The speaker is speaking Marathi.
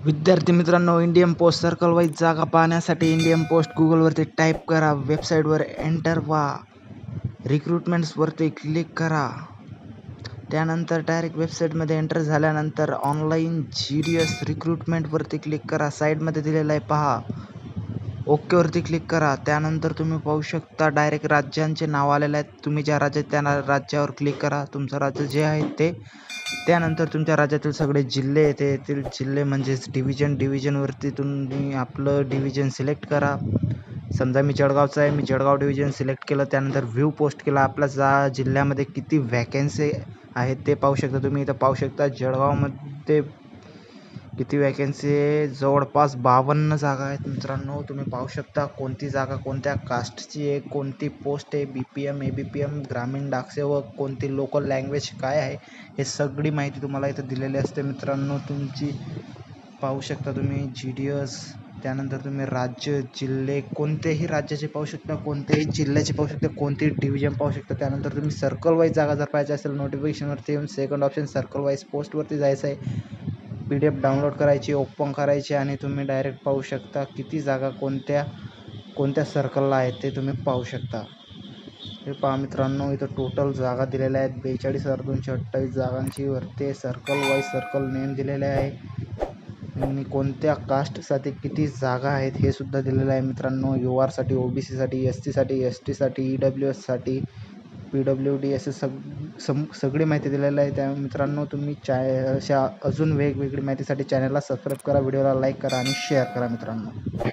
विद्यार्थी मित्रांनो, इंडियन पोस्ट सर्कल वाईज जागा पाहण्यासाठी इंडियन पोस्ट गुगलवरती टाईप करा, वेबसाईटवर एंटर व्हा, रिक्रुटमेंट्सवरती क्लिक करा. त्यानंतर डायरेक्ट वेबसाईटमध्ये एंटर झाल्यानंतर ऑनलाईन GDS रिक्रुटमेंटवरती क्लिक करा. साईडमध्ये दिलेलं आहे पहा, ओकेवरती क्लिक करा. त्यानंतर तुम्ही पाहू शकता डायरेक्ट राज्यांचे नाव आलेले आहेत. तुम्ही ज्या राज्यात त्या राज्यावर क्लिक करा, तुमचं राज्य जे आहे ते. त्यानंतर तुमच्या राज्यातील सगळे जिल्हे येतील. जिल्हे म्हणजेच डिव्हिजनवरती तुम्ही आपलं डिव्हिजन सिलेक्ट करा. समजा मी जळगावचा आहे, मी जळगाव डिव्हिजन सिलेक्ट केलं. त्यानंतर व्ह्यू पोस्ट केला. आपल्या जिल्ह्यामध्ये किती वॅकन्सी आहेत ते पाहू शकता तुम्ही. इथं पाहू शकता जळगावमध्ये किती वॅकन्सी आहे, जवळपास 52 जागा आहेत मित्रांनो. तुम्ही पाहू शकता कोणती जागा कोणत्या कास्टची आहे, कोणती पोस्ट आहे, BPM ABPM ग्रामीण डाकसेवक, कोणती लोकल लँग्वेज काय आहे, हे सगळी माहिती तुम्हाला इथं दिलेली असते मित्रांनो. तुमची पाहू शकता तुम्ही GDS. त्यानंतर तुम्ही राज्य, जिल्हे, कोणत्याही राज्याचे पाहू शकता, कोणत्याही जिल्ह्याचे पाहू शकता, कोणतेही डिव्हिजन पाहू शकता. त्यानंतर तुम्ही सर्कल वाईज जागा जर पाहिजे असेल, नोटिफिकेशनवरती येऊन सेकंड ऑप्शन सर्कल वाईज पोस्टवरती जायचं आहे. PDF डाउनलोड करायची, ओपन करायची आणि तुम्ही डायरेक्ट पाहू शकता किती जागा कोणत्या सर्कलला आहेत ते तुम्ही पाहू शकता. हे पहा मित्रांनो, इथं टोटल जागा दिलेल्या आहेत 42,228 जागांची. वरती सर्कल वाईज सर्कल नेम दिलेले आहे आणि कोणत्या कास्टसाठी किती जागा आहेत हे सुद्धा दिलेलं आहे मित्रांनो. UR साठी, OBC साठी, SC साठी, ST साठी, EWS साठी, PWD असे सगळी माहिती दिलेली आहे. त्या मित्रांनो तुम्ही अशा अजून वेगवेगळी माहितीसाठी चॅनलला सबस्क्राईब करा, व्हिडिओला लाईक करा आणि शेअर करा मित्रांनो.